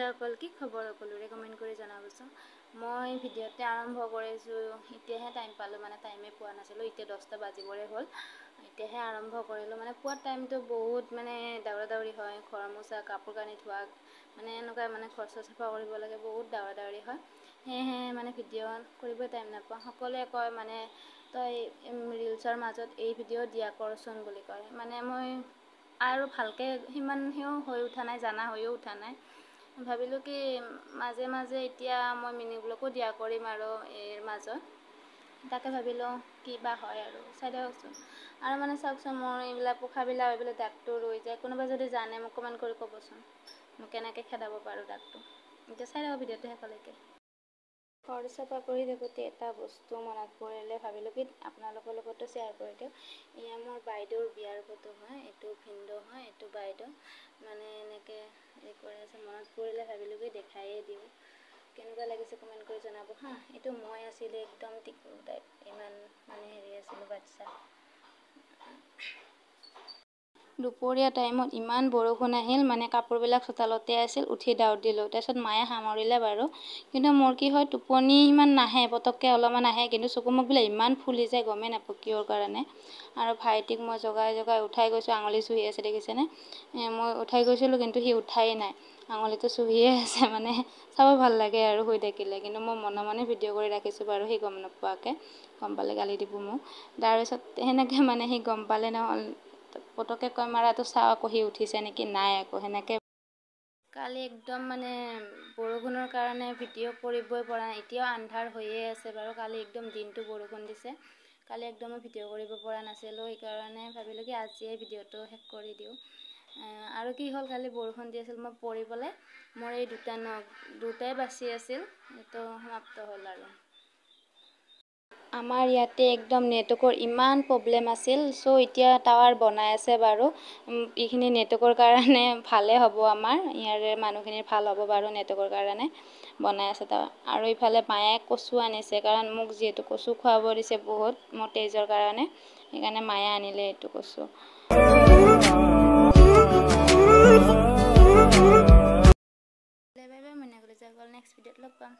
সকল কি খবৰ সকলোৰে কমেন্ট কৰি জনাবচোন। মই ভিডিঅ'তে আৰম্ভ কৰিছোঁ, এতিয়াহে টাইম পালোঁ, মানে টাইমে পোৱা নাছিলোঁ। এতিয়া 10টা বাজিবৰে হ'ল, এতিয়াহে আৰম্ভ কৰিলোঁ। মানে পোৱা টাইমটো বহুত মানে দৌৰা দৌৰি হয়, ঘৰ মোচা, কাপোৰ কানি ধোৱা, মানে এনেকুৱা মানে ঘৰ চাফা কৰিব লাগে, বহুত দৌৰা দৌৰি হয়। সেয়েহে মানে ভিডিঅ' কৰিবই টাইম নাপাওঁ। সকলোৱে কয় মানে তই ৰিলচৰ মাজত এই ভিডিঅ' দিয়া কৰচোন বুলি কয়। মানে মই আৰু ভালকৈ সিমান সেও হৈ উঠা নাই, জানা হৈও উঠা নাই। ভাবিলোঁ কি মাজে মাজে এতিয়া মই মিনি ব্লগো দিয়া কৰিম আৰু এৰ মাজত, তাকে ভাবিলোঁ কিবা হয় আৰু চাই দিয়কচোন। আৰু মানে চাওকচোন, মোৰ এইবিলাক পোখাবিলাক এইবিলাক দাগটো ৰৈ যায়। কোনোবা যদি জানে মোক কমেণ্ট কৰি ক'বচোন, মই কেনেকৈ খেদাব পাৰোঁ দাগটো। এতিয়া চাই থাকক ভিডিঅ'টো শেষলৈকে। ঘৰ চাফা কৰি থাকোঁতে এটা বস্তু মনত পৰিলে, ভাবিলোঁ কি আপোনালোকৰ লগতো শ্বেয়াৰ কৰি দিওঁ। এয়া মোৰ বাইদেউৰ বিয়াৰ ফটো হয়, এইটো ভিনদেউ হয়, এইটো বাইদেউ। মানে এনেকৈ হেৰি কৰি আছে, মনত পৰিলে ভাবিলোঁ কি দেখায়ে দিওঁ। কেনেকুৱা লাগিছে কমেণ্ট কৰি জনাব হা। এইটো মই আছিলোঁ একদম টিকলু টাইপ, ইমান মানে হেৰি আছিলোঁ বাচ্চা। দুপৰীয়া টাইমত ইমান বৰষুণ আহিল, মানে কাপোৰবিলাক চোতালতে আছিল, উঠি দাউত দিলোঁ। তাৰপিছত মায়ে সামৰিলে বাৰু, কিন্তু মোৰ কি হয় টোপনি ইমান নাহে, পটককৈ অলপমান আহে, কিন্তু চকু মুখবিলাক ইমান ফুলি যায় গমেই নাপাওঁ কিয়ৰ কাৰণে। আৰু ভাইটিক মই জগাই জগাই উঠাই গৈছোঁ, আঙুলি চুহি আছে দেখিছেনে। মই উঠাই গৈছিলোঁ কিন্তু সি উঠাই নাই, আঙুলিটো চুহিয়ে আছে। মানে চাব ভাল লাগে আৰু শুই থাকিলে, কিন্তু মই মনে মনে ভিডিঅ' কৰি ৰাখিছোঁ বাৰু, সি গম নোপোৱাকৈ। গম পালে গালি দিব মোক। তাৰপিছত সেনেকৈ মানে সি গম পালে নহয়, পটককৈ কয় মাৰাটো চাওঁ আকৌ সি উঠিছে নেকি, নাই আকৌ সেনেকৈ। কালি একদম মানে বৰষুণৰ কাৰণে ভিডিঅ' কৰিবই পৰা নাই। এতিয়াও আন্ধাৰ হৈয়ে আছে বাৰু, কালি একদম দিনটো বৰষুণ দিছে। কালি একদম মই ভিডিঅ' কৰিব পৰা নাছিলোঁ, সেইকাৰণে ভাবিলোঁ কি আজিয়ে ভিডিঅ'টো শেষ কৰি দিওঁ। আৰু কি হ'ল, কালি বৰষুণ দি আছিল, মই পৰি পেলাই মোৰ এই দুটাই বাচি আছিল, এইটো সমাপ্ত হ'ল আৰু। আমাৰ ইয়াতে একদম নেটৱৰ্কৰ ইমান প্ৰব্লেম আছিল। চ' এতিয়া টাৱাৰ বনাই আছে বাৰু, এইখিনি নেটৱৰ্কৰ কাৰণে ভালে হ'ব, আমাৰ ইয়াৰে মানুহখিনিৰ ভাল হ'ব বাৰু নেটৱৰ্কৰ কাৰণে বনাই আছে টাৱাৰ। আৰু ইফালে মায়ে কচু আনিছে, কাৰণ মোক যিহেতু কচু খুৱাব দিছে বহুত মোৰ তেজৰ কাৰণে, সেইকাৰণে মায়ে আনিলে এইটো কচু। বাই বাই, মই নেক্সট ভিডিঅ'ত লগ পাম।